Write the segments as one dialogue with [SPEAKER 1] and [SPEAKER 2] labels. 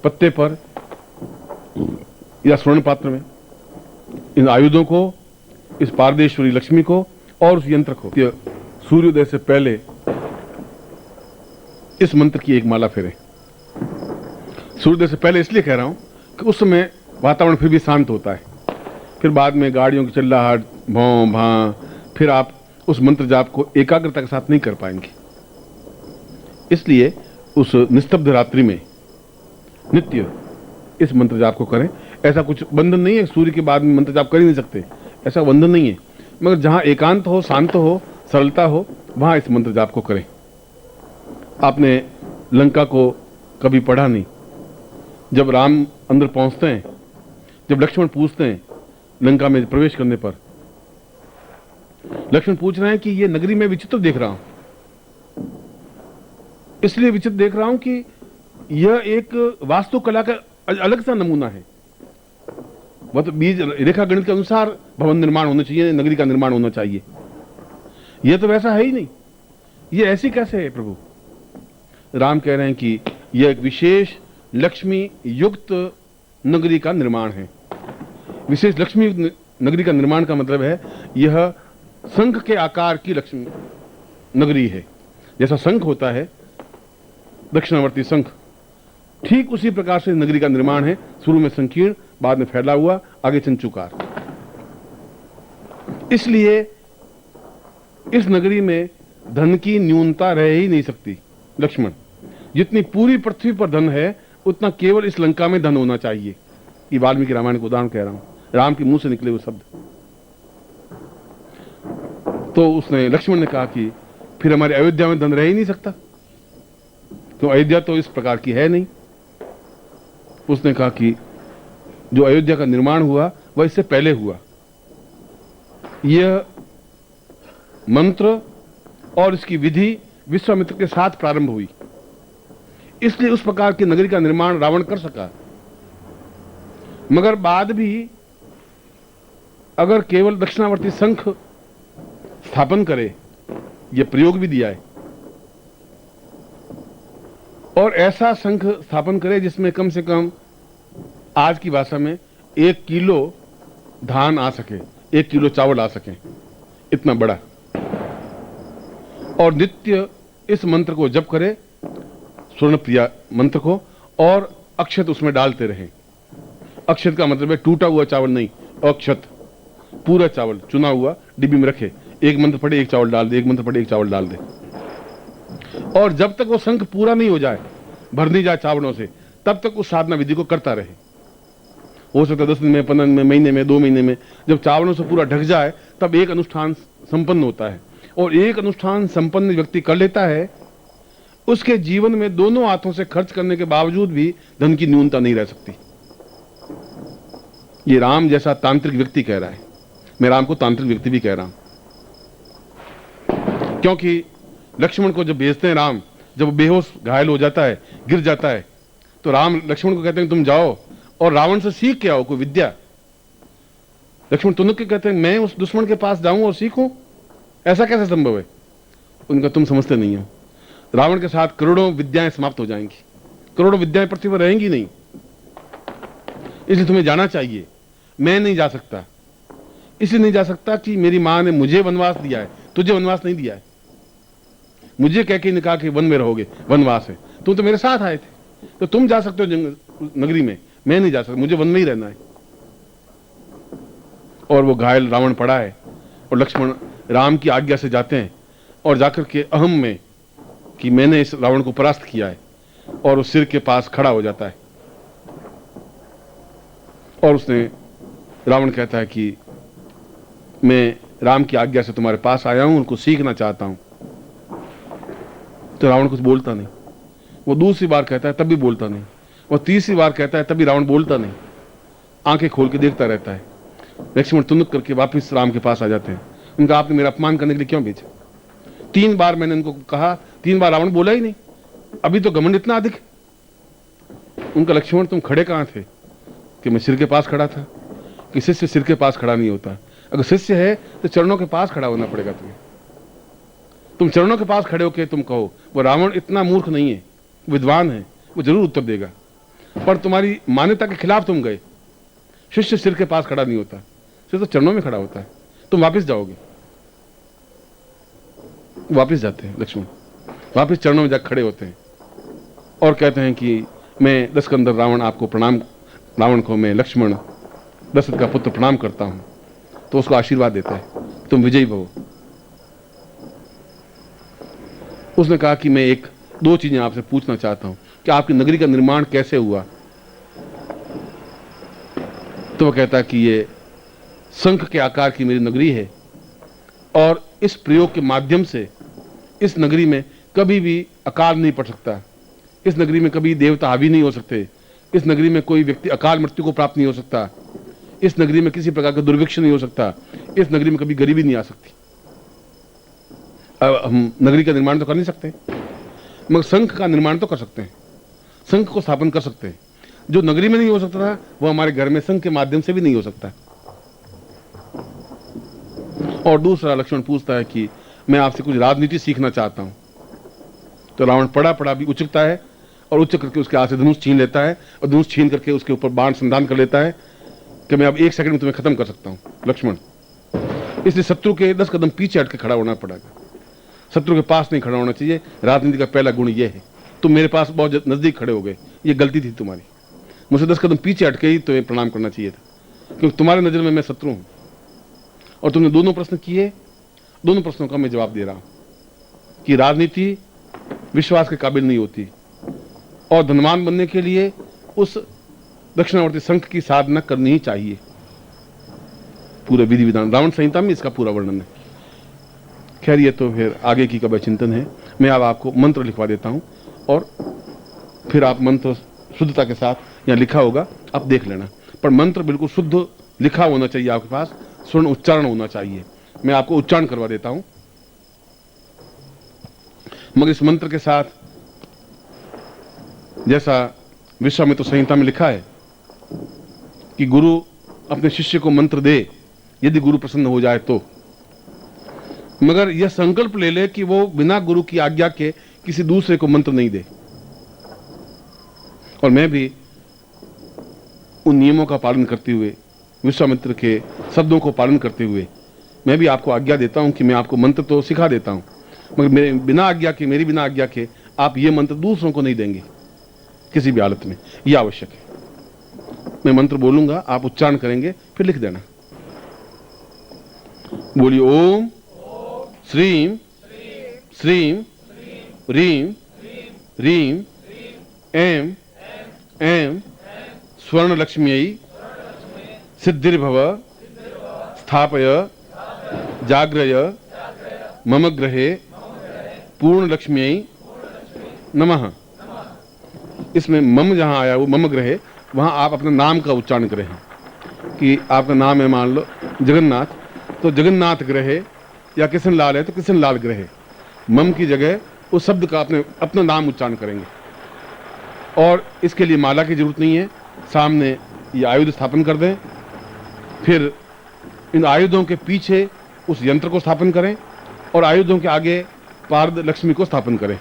[SPEAKER 1] पत्ते पर या स्वर्ण पात्र में इन आयुधों को, इस पारदेश्वरी लक्ष्मी को और उस यंत्र को सूर्योदय से पहले इस मंत्र की एक माला फेरें। सूर्योदय से पहले इसलिए कह रहा हूं कि उस समय वातावरण फिर भी शांत होता है, फिर बाद में गाड़ियों की चिल्लाहट, भौं भां, फिर आप उस मंत्र जाप को एकाग्रता के साथ नहीं कर पाएंगे। इसलिए उस निस्तब्ध रात्रि में नित्य इस मंत्र जाप को करें। ऐसा कुछ बंधन नहीं है, सूर्य के बाद में मंत्र जाप कर ही नहीं सकते, ऐसा बंधन नहीं है, मगर जहां एकांत हो, शांत हो, सरलता हो, वहां इस मंत्र जाप को करें। आपने लंका को कभी पढ़ा नहीं। जब राम अंदर पहुंचते हैं, जब लक्ष्मण पूछते हैं लंका में प्रवेश करने पर, लक्ष्मण पूछ रहे हैं कि ये नगरी में विचित्र देख रहा हूं। इसलिए विचित्र देख रहा हूं कि यह एक वास्तुकला का अलग सा नमूना है। वह तो बीज रेखा गणित के अनुसार भवन निर्माण होना चाहिए, नगरी का निर्माण होना चाहिए। यह तो वैसा है ही नहीं। यह ऐसी कैसे है प्रभु? राम कह रहे हैं कि यह एक विशेष लक्ष्मी युक्त नगरी का निर्माण है। विशेष लक्ष्मी नगरी का निर्माण का मतलब है यह शंख के आकार की लक्ष्मी नगरी है। जैसा शंख होता है, दक्षिणावर्ती शंख, ठीक उसी प्रकार से नगरी का निर्माण है। शुरू में संकीर्ण, बाद में फैला हुआ, आगे चंचुकार। इसलिए इस नगरी में धन की न्यूनता रह ही नहीं सकती। लक्ष्मण, जितनी पूरी पृथ्वी पर धन है उतना केवल इस लंका में धन होना चाहिए। ये वाल्मीकि रामायण को उदाहरण कह रहा हूं, राम के मुंह से निकले हुए शब्द। तो उसने, लक्ष्मण ने कहा कि फिर हमारे अयोध्या में धन रह ही नहीं सकता, तो अयोध्या तो इस प्रकार की है नहीं। उसने कहा कि जो अयोध्या का निर्माण हुआ वह इससे पहले हुआ। यह मंत्र और इसकी विधि विश्वामित्र के साथ प्रारंभ हुई, इसलिए उस प्रकार की नगरी का निर्माण रावण कर सका। मगर बाद भी अगर केवल दक्षिणावर्ती शंख स्थापन करे, यह प्रयोग भी दिया है, और ऐसा शंख स्थापन करे जिसमें कम से कम आज की भाषा में 1 किलो धान आ सके, 1 किलो चावल आ सके, इतना बड़ा, और नित्य इस मंत्र को जप करे, स्वर्ण प्रिया मंत्र को, और अक्षत उसमें डालते रहे। अक्षत का मतलब है टूटा हुआ चावल नहीं, अक्षत, पूरा चावल चुना हुआ डिब्बी में रखे, एक मंत्र पढ़े एक चावल डाल दे, एक मंत्र पढ़े एक चावल डाल दे, और जब तक वो शंख पूरा नहीं हो जाए, भर नहीं जाए चावलों से, तब तक उस साधना विधि को करता रहे। हो सकता है 10 दिन में, 15 दिन में, महीने में, 2 महीने में, जब चावलों से पूरा ढक जाए तब एक अनुष्ठान संपन्न होता है। और एक अनुष्ठान संपन्न व्यक्ति कर लेता है, उसके जीवन में दोनों हाथों से खर्च करने के बावजूद भी धन की न्यूनता नहीं रह सकती। ये राम जैसा तांत्रिक व्यक्ति कह रहा है। मैं राम को तांत्रिक व्यक्ति भी कह रहा हूं, क्योंकि लक्ष्मण को जब भेजते हैं राम, जब वो बेहोश घायल हो जाता है, गिर जाता है, तो राम लक्ष्मण को कहते हैं तुम जाओ और रावण से सीख के आओ कोई विद्या। लक्ष्मण तुनक के कहते हैं मैं उस दुश्मन के पास जाऊं और सीखूं, ऐसा कैसे संभव है? उनका तुम समझते नहीं हो, रावण के साथ करोड़ों विद्याएं समाप्त हो जाएंगी, करोड़ों विद्याएं पृथ्वी पर रहेंगी नहीं, इसलिए तुम्हें जाना चाहिए। मैं नहीं जा सकता, इसलिए नहीं जा सकता कि मेरी मां ने मुझे वनवास दिया है, तुझे वनवास नहीं दिया है। मुझे कह के निकाह के वन में रहोगे, वनवास है, तुम तो मेरे साथ आए थे, तो तुम जा सकते हो नगरी में, मैं नहीं जा सकता, मुझे वन में ही रहना है। और वो घायल रावण पड़ा है, और लक्ष्मण राम की आज्ञा से जाते हैं, और जाकर के अहम में कि मैंने इस रावण को परास्त किया है, और उस सिर के पास खड़ा हो जाता है। और उसने, रावण कहता है कि मैं राम की आज्ञा से तुम्हारे पास आया हूं, उनको सीखना चाहता हूं। तो रावण कुछ बोलता नहीं। वो दूसरी बार कहता है तब भी बोलता नहीं। वो तीसरी बार कहता है तब भी रावण बोलता नहीं, आंखें खोल के देखता रहता है। लक्ष्मण तुनक करके वापस राम के पास आ जाते हैं। उनका आपने मेरा अपमान करने के लिए क्यों भेजा? 3 बार मैंने उनको कहा, 3 बार रावण बोला ही नहीं। अभी तो घमंड इतना अधिक। उनका लक्ष्मण तुम खड़े कहां थे? कि मैं सिर के पास खड़ा था। कि शिष्य सिर के पास खड़ा नहीं होता, अगर शिष्य है तो चरणों के पास खड़ा होना पड़ेगा तुम्हें। तुम चरणों के पास खड़े होके तुम कहो। वो रावण इतना मूर्ख नहीं है, विद्वान है, वो जरूर उत्तर देगा। पर तुम्हारी मान्यता के खिलाफ तुम गए। शिष्य सिर के पास खड़ा नहीं होता, सिर तो चरणों में खड़ा होता है। तुम वापस जाओगे, वापस जाते हैं लक्ष्मण, वापस चरणों में जाकर खड़े होते हैं और कहते हैं कि मैं दशकंदर रावण आपको प्रणाम, रावण को मैं लक्ष्मण दशरथ का पुत्र प्रणाम करता हूं। तो उसको आशीर्वाद देता है, तुम विजयी भव। उसने कहा कि मैं एक दो चीजें आपसे पूछना चाहता हूं कि आपकी नगरी का निर्माण कैसे हुआ। तो वह कहता है कि ये शंख के आकार की मेरी नगरी है और इस प्रयोग के माध्यम से इस नगरी में कभी भी अकाल नहीं पड़ सकता, इस नगरी में कभी देवता हावी नहीं हो सकते, इस नगरी में कोई व्यक्ति अकाल मृत्यु को प्राप्त नहीं हो सकता, इस नगरी में किसी प्रकार का दुर्भिक्ष नहीं हो सकता, इस नगरी में कभी गरीबी नहीं आ सकती। अब हम नगरी का निर्माण तो कर नहीं सकते, मगर शंख का निर्माण तो कर सकते हैं, शंख को स्थापन कर सकते हैं। जो नगरी में नहीं हो सकता था वो हमारे घर में शंख के माध्यम से भी नहीं हो सकता। और दूसरा लक्ष्मण पूछता है कि मैं आपसे कुछ राजनीति सीखना चाहता हूं। तो रावण पड़ा पड़ा भी उचकता है और उचक करके उसके हाथ से धनुष छीन लेता है और धनुष छीन करके उसके ऊपर बाण संधान कर लेता है कि मैं अब 1 सेकंड में तुम्हें खत्म कर सकता हूं लक्ष्मण। इसलिए शत्रु के 10 कदम पीछे हट के खड़ा होना पड़ेगा, शत्रु के पास नहीं खड़ा होना चाहिए। राजनीति का पहला गुण यह है। तुम मेरे पास बहुत नजदीक खड़े हो गए, ये गलती थी तुम्हारी। मुझसे 10 कदम पीछे हटके ही तुम्हें प्रणाम करना चाहिए था, क्योंकि तुम्हारे नजर में मैं शत्रु हूं। और तुमने दोनों प्रश्न किए, दोनों प्रश्नों का मैं जवाब दे रहा हूं कि राजनीति विश्वास के काबिल नहीं होती और धनवान बनने के लिए उस दक्षिणावर्ती शंख की साधना करनी ही चाहिए। पूरे विधि विधान रावण संहिता में इसका पूरा वर्णन है। खैर ये तो फिर आगे की कभी चिंतन है। मैं अब आपको मंत्र लिखवा देता हूं और फिर आप मंत्र शुद्धता के साथ यहाँ लिखा होगा, आप देख लेना। पर मंत्र बिल्कुल शुद्ध लिखा होना चाहिए आपके पास, स्वर्ण उच्चारण होना चाहिए। मैं आपको उच्चारण करवा देता हूं, मगर इस मंत्र के साथ जैसा विश्वामित्र संहिता में लिखा है कि गुरु अपने शिष्य को मंत्र दे यदि गुरु प्रसन्न हो जाए तो, मगर यह संकल्प ले ले कि वो बिना गुरु की आज्ञा के किसी दूसरे को मंत्र नहीं दे। और मैं भी उन नियमों का पालन करते हुए, विश्वामित्र के शब्दों को पालन करते हुए मैं भी आपको आज्ञा देता हूं कि मैं आपको मंत्र तो सिखा देता हूं, मगर मेरी बिना आज्ञा के आप ये मंत्र दूसरों को नहीं देंगे किसी भी हालत में, यह आवश्यक है। मैं मंत्र बोलूंगा, आप उच्चारण करेंगे, फिर लिख देना। बोलिए ओम श्रीम श्रीम रीम रीम एम एम स्वर्ण लक्ष्म्यै सिद्धिर्भव स्थापय जाग्रय मम गृहे पूर्ण लक्ष्म्यै नमः। इसमें मम जहां आया वो मम गृहे, वहां आप अपने नाम का उच्चारण करें कि आपका नाम है मान लो जगन्नाथ, तो जगन्नाथ ग्रहे, या किशन लाल है तो किशन लाल ग्रहे। मम की जगह उस शब्द का अपना नाम उच्चारण करेंगे। और इसके लिए माला की जरूरत नहीं है, सामने ये आयुध स्थापन कर दें, फिर इन आयुधों के पीछे उस यंत्र को स्थापन करें और आयुधों के आगे पारद लक्ष्मी को स्थापन करें।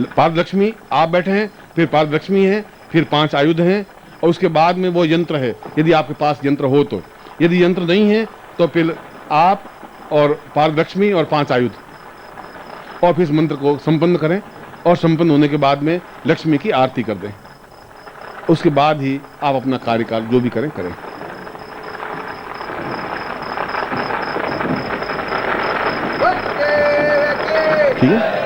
[SPEAKER 1] पारद लक्ष्मी आप बैठे हैं, फिर पारद लक्ष्मी है, फिर 5 आयुध हैं और उसके बाद में वो यंत्र है, यदि आपके पास यंत्र हो तो। यदि यंत्र नहीं है तो फिर आप और पारद लक्ष्मी और 5 आयुध, और फिर इस मंत्र को संपन्न करें और संपन्न होने के बाद में लक्ष्मी की आरती कर दें। उसके बाद ही आप अपना कार्यकाल जो भी करें। ठीक है।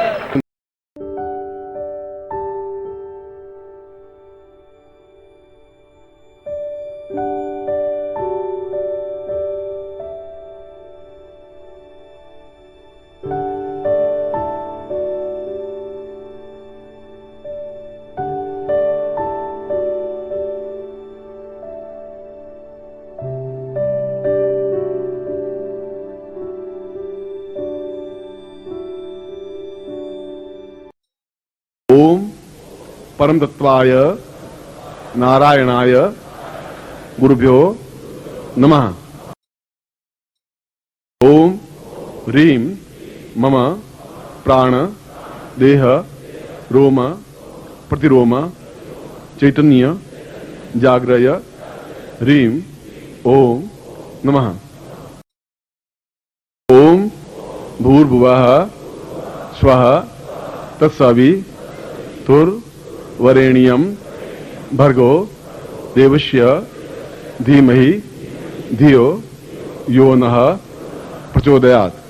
[SPEAKER 1] ओम परम तत्वाय नारायणाय गुरुभ्यो नमः। ओम ह्रीम मम प्राण देह रोम प्रतिरोम चैतन्य जाग्रय ह्रीं ओम नमः। ओम भूर्भुवः स्वः तत्सवितुर्वरेण्यं भर्गो देवस्य धीमहि धियो यो नः प्रचोदयात्।